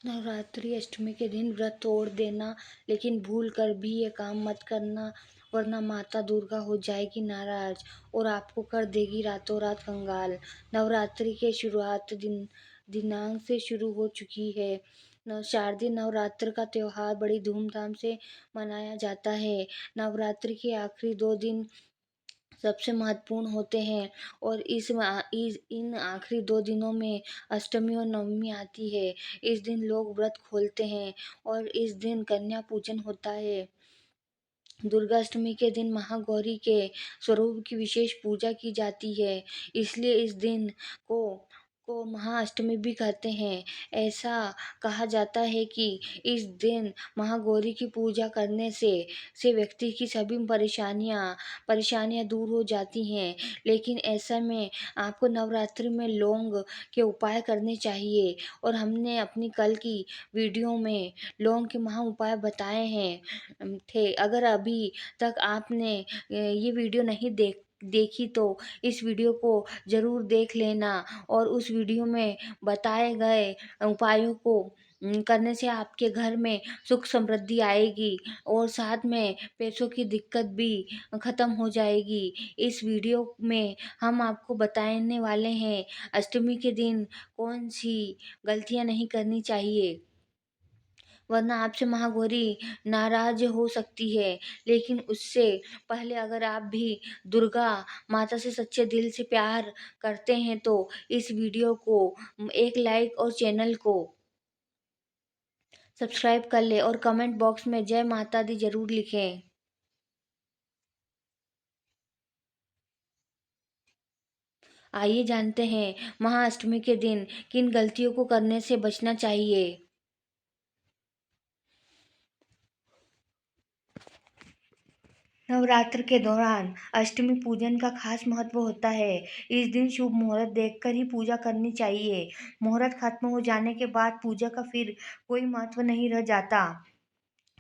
नवरात्रि अष्टमी के दिन व्रत तोड़ देना, लेकिन भूल कर भी ये काम मत करना, वरना माता दुर्गा हो जाएगी नाराज और आपको कर देगी रातों रात कंगाल। नवरात्रि के शुरुआत दिनांक से शुरू हो चुकी है। शारदीय नवरात्र का त्योहार बड़ी धूमधाम से मनाया जाता है। नवरात्रि के आखिरी 2 दिन सबसे महत्वपूर्ण होते हैं और इन आखिरी 2 दिनों में अष्टमी और नवमी आती है। इस दिन लोग व्रत खोलते हैं और इस दिन कन्या पूजन होता है। दुर्गाष्टमी के दिन महागौरी के स्वरूप की विशेष पूजा की जाती है, इसलिए इस दिन को महाअष्टमी भी कहते हैं। ऐसा कहा जाता है कि इस दिन महागौरी की पूजा करने से व्यक्ति की सभी परेशानियां दूर हो जाती हैं। लेकिन ऐसा में आपको नवरात्रि में लौंग के उपाय करने चाहिए और हमने अपनी कल की वीडियो में लौंग के महा उपाय बताए हैं थे। अगर अभी तक आपने ये वीडियो नहीं देखी तो इस वीडियो को ज़रूर देख लेना और उस वीडियो में बताए गए उपायों को करने से आपके घर में सुख समृद्धि आएगी और साथ में पैसों की दिक्कत भी ख़त्म हो जाएगी। इस वीडियो में हम आपको बताने वाले हैं अष्टमी के दिन कौन सी गलतियाँ नहीं करनी चाहिए, वरना आपसे महागौरी नाराज हो सकती है। लेकिन उससे पहले अगर आप भी दुर्गा माता से सच्चे दिल से प्यार करते हैं तो इस वीडियो को एक लाइक और चैनल को सब्सक्राइब कर लें और कमेंट बॉक्स में जय माता दी जरूर लिखें। आइए जानते हैं महाअष्टमी के दिन किन गलतियों को करने से बचना चाहिए। नवरात्र के दौरान अष्टमी पूजन का खास महत्व होता है। इस दिन शुभ मुहूर्त देखकर ही पूजा करनी चाहिए। मुहूर्त खत्म हो जाने के बाद पूजा का फिर कोई महत्व नहीं रह जाता।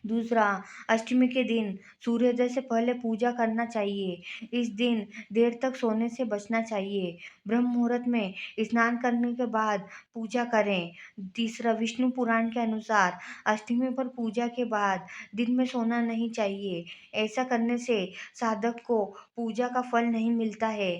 दूसरा, अष्टमी के दिन सूर्योदय से पहले पूजा करना चाहिए। इस दिन देर तक सोने से बचना चाहिए। ब्रह्म मुहूर्त में स्नान करने के बाद पूजा करें। तीसरा, विष्णु पुराण के अनुसार अष्टमी पर पूजा के बाद दिन में सोना नहीं चाहिए। ऐसा करने से साधक को पूजा का फल नहीं मिलता है।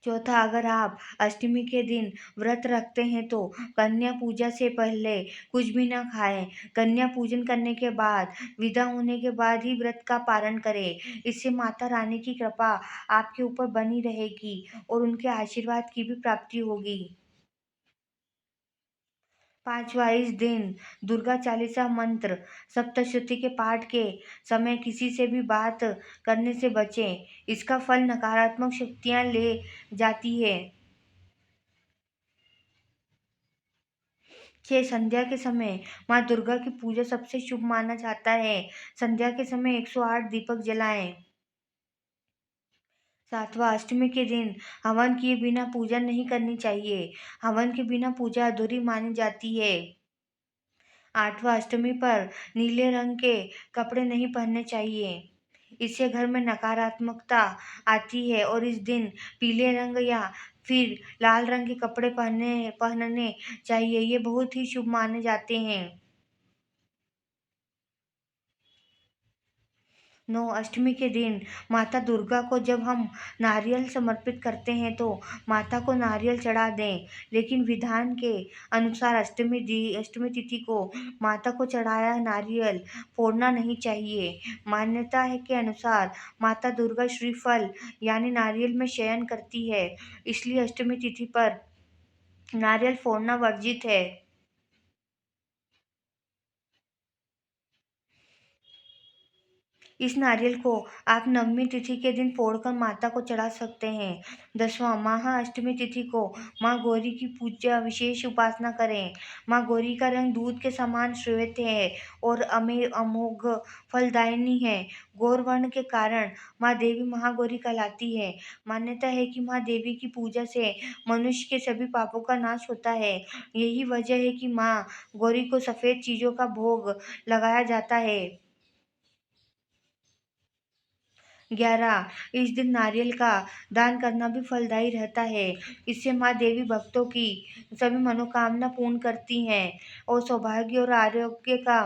चौथा, अगर आप अष्टमी के दिन व्रत रखते हैं तो कन्या पूजा से पहले कुछ भी न खाएं। कन्या पूजन करने के बाद विदा होने के बाद ही व्रत का पारण करें। इससे माता रानी की कृपा आपके ऊपर बनी रहेगी और उनके आशीर्वाद की भी प्राप्ति होगी। पांचवा, इस दिन दुर्गा चालीसा मंत्र सप्तशती के पाठ के समय किसी से भी बात करने से बचें। इसका फल नकारात्मक शक्तियां ले जाती है। 6, संध्या के समय माँ दुर्गा की पूजा सबसे शुभ माना जाता है। संध्या के समय 108 दीपक जलाएं। 7वां, अष्टमी के दिन हवन किए बिना पूजा नहीं करनी चाहिए। हवन के बिना पूजा अधूरी मानी जाती है। 8वां, अष्टमी पर नीले रंग के कपड़े नहीं पहनने चाहिए। इससे घर में नकारात्मकता आती है और इस दिन पीले रंग या फिर लाल रंग के कपड़े पहनने चाहिए। ये बहुत ही शुभ माने जाते हैं। 9, अष्टमी के दिन माता दुर्गा को जब हम नारियल समर्पित करते हैं तो माता को नारियल चढ़ा दें। लेकिन विधान के अनुसार अष्टमी तिथि को माता को चढ़ाया नारियल फोड़ना नहीं चाहिए। मान्यता है के अनुसार माता दुर्गा श्रीफल यानी नारियल में शयन करती है, इसलिए अष्टमी तिथि पर नारियल फोड़ना वर्जित है। इस नारियल को आप नवमी तिथि के दिन फोड़कर माता को चढ़ा सकते हैं। 10वां, महाअष्टमी तिथि को माँ गौरी की पूजा विशेष उपासना करें। माँ गौरी का रंग दूध के समान श्वेत है और अमोघ फलदायिनी है। गौर वर्ण के कारण माँ देवी महागौरी कहलाती है। मान्यता है कि माँ देवी की पूजा से मनुष्य के सभी पापों का नाश होता है। यही वजह है कि माँ गौरी को सफेद चीजों का भोग लगाया जाता है। 11 इस दिन नारियल का दान करना भी फलदायी रहता है। इससे माँ देवी भक्तों की सभी मनोकामना पूर्ण करती हैं और सौभाग्य और आरोग्य का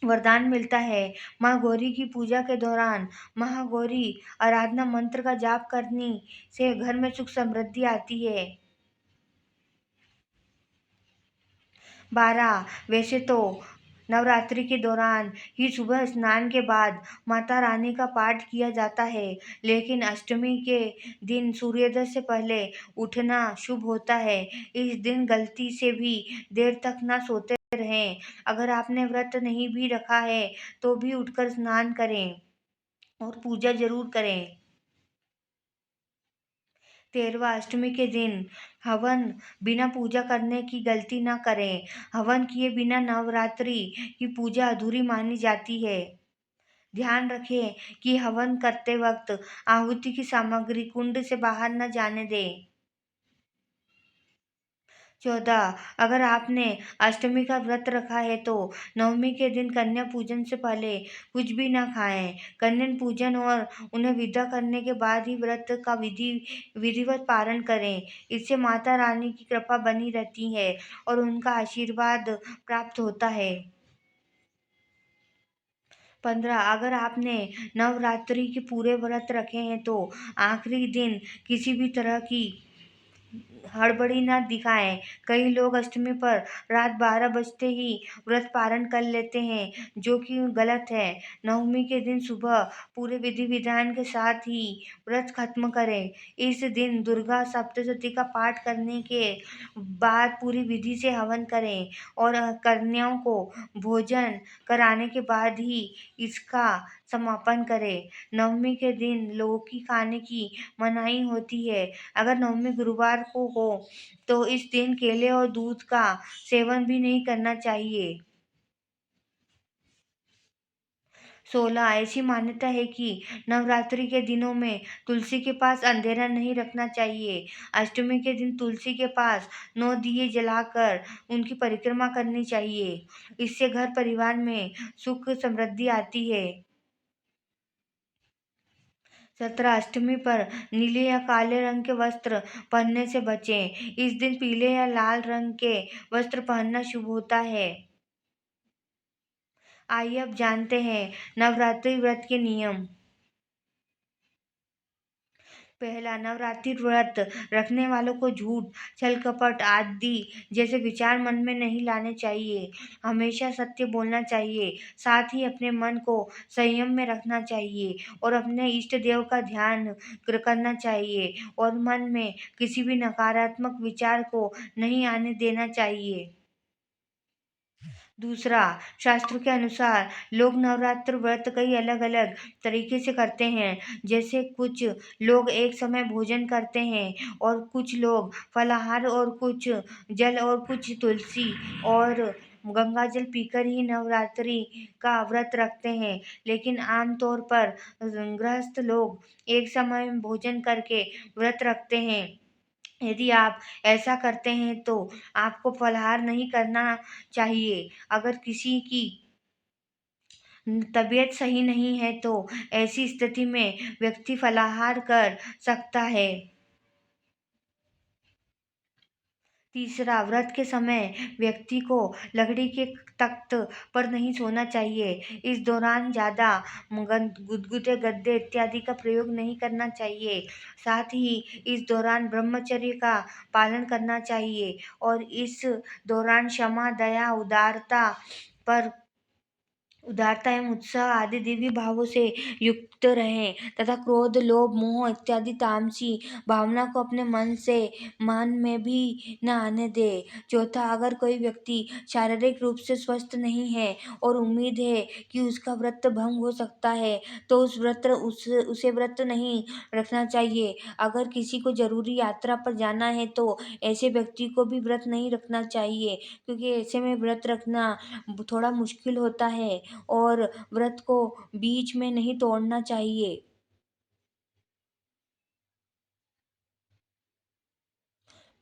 वरदान मिलता है। माँ गौरी की पूजा के दौरान महागौरी आराधना मंत्र का जाप करने से घर में सुख समृद्धि आती है। 12 वैसे तो नवरात्रि के दौरान ही सुबह स्नान के बाद माता रानी का पाठ किया जाता है, लेकिन अष्टमी के दिन सूर्योदय से पहले उठना शुभ होता है। इस दिन गलती से भी देर तक ना सोते रहें। अगर आपने व्रत नहीं भी रखा है तो भी उठकर स्नान करें और पूजा जरूर करें। 13वां अष्टमी के दिन हवन बिना पूजा करने की गलती ना करें। हवन किए बिना नवरात्रि की पूजा अधूरी मानी जाती है। ध्यान रखें कि हवन करते वक्त आहुति की सामग्री कुंड से बाहर न जाने दें। 14 अगर आपने अष्टमी का व्रत रखा है तो नवमी के दिन कन्या पूजन से पहले कुछ भी ना खाएं। कन्या पूजन और उन्हें विदा करने के बाद ही व्रत का विधिवत पालन करें। इससे माता रानी की कृपा बनी रहती है और उनका आशीर्वाद प्राप्त होता है। 15 अगर आपने नवरात्रि के पूरे व्रत रखे हैं तो आखिरी दिन किसी भी तरह की हड़बड़ी ना दिखाएं। कई लोग अष्टमी पर रात 12 बजते ही व्रत पारण कर लेते हैं, जो कि गलत है। नवमी के दिन सुबह पूरे विधि विधान के साथ ही व्रत खत्म करें। इस दिन दुर्गा सप्तशती का पाठ करने के बाद पूरी विधि से हवन करें और कन्याओं को भोजन कराने के बाद ही इसका समापन करें। नवमी के दिन लौकी खाने की मनाही होती है। अगर नवमी गुरुवार को हो तो इस दिन केले और दूध का सेवन भी नहीं करना चाहिए। 16 ऐसी मान्यता है कि नवरात्रि के दिनों में तुलसी के पास अंधेरा नहीं रखना चाहिए। अष्टमी के दिन तुलसी के पास 9 दिए जलाकर उनकी परिक्रमा करनी चाहिए। इससे घर परिवार में सुख समृद्धि आती है। 17 अष्टमी पर नीले या काले रंग के वस्त्र पहनने से बचें। इस दिन पीले या लाल रंग के वस्त्र पहनना शुभ होता है। आइए अब जानते हैं नवरात्रि व्रत के नियम। पहला, नवरात्रि व्रत रखने वालों को झूठ, छल कपट आदि जैसे विचार मन में नहीं लाने चाहिए। हमेशा सत्य बोलना चाहिए। साथ ही अपने मन को संयम में रखना चाहिए और अपने इष्ट देव का ध्यान करना चाहिए और मन में किसी भी नकारात्मक विचार को नहीं आने देना चाहिए। दूसरा, शास्त्रों के अनुसार लोग नवरात्र व्रत कई अलग अलग तरीके से करते हैं। जैसे कुछ लोग एक समय भोजन करते हैं और कुछ लोग फलाहार और कुछ जल और कुछ तुलसी और गंगा जल पीकर ही नवरात्रि का व्रत रखते हैं। लेकिन आमतौर पर गृहस्थ लोग एक समय भोजन करके व्रत रखते हैं। यदि आप ऐसा करते हैं तो आपको फलाहार नहीं करना चाहिए। अगर किसी की तबीयत सही नहीं है तो ऐसी स्थिति में व्यक्ति फलाहार कर सकता है। तीसरा, व्रत के समय व्यक्ति को लकड़ी के तख्त पर नहीं सोना चाहिए। इस दौरान ज़्यादा गुदगुदे गद्दे इत्यादि का प्रयोग नहीं करना चाहिए। साथ ही इस दौरान ब्रह्मचर्य का पालन करना चाहिए और इस दौरान क्षमा, दया, उदारता एवं उत्साह आदि दिव्य भावों से युक्त रहें तथा क्रोध, लोभ, मोह इत्यादि तामसी भावना को अपने मन में भी न आने दे। चौथा, अगर कोई व्यक्ति शारीरिक रूप से स्वस्थ नहीं है और उम्मीद है कि उसका व्रत भंग हो सकता है तो उसे व्रत नहीं रखना चाहिए। अगर किसी को जरूरी यात्रा पर जाना है तो ऐसे व्यक्ति को भी व्रत नहीं रखना चाहिए, क्योंकि ऐसे में व्रत रखना थोड़ा मुश्किल होता है और व्रत को बीच में नहीं तोड़ना चाहिए।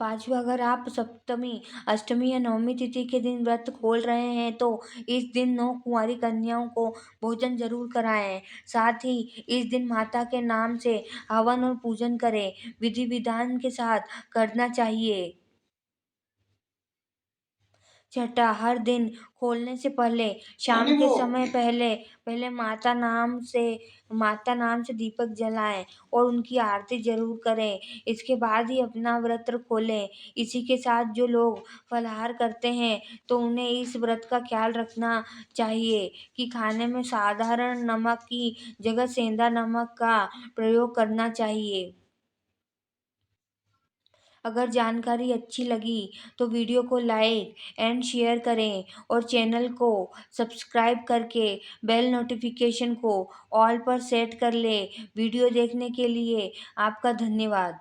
पाँचवा, अगर आप सप्तमी, अष्टमी या नवमी तिथि के दिन व्रत खोल रहे हैं तो इस दिन 9 कुंवारी कन्याओं को भोजन जरूर कराएं। साथ ही इस दिन माता के नाम से हवन और पूजन करें, विधि विधान के साथ करना चाहिए। छठा, हर दिन खोलने से पहले शाम के समय पहले पहले माता नाम से दीपक जलाएं और उनकी आरती जरूर करें। इसके बाद ही अपना व्रत खोलें। इसी के साथ जो लोग फलाहार करते हैं तो उन्हें इस व्रत का ख्याल रखना चाहिए कि खाने में साधारण नमक की जगह सेंधा नमक का प्रयोग करना चाहिए। अगर जानकारी अच्छी लगी तो वीडियो को लाइक एंड शेयर करें और चैनल को सब्सक्राइब करके बेल नोटिफिकेशन को ऑल पर सेट कर लें। वीडियो देखने के लिए आपका धन्यवाद।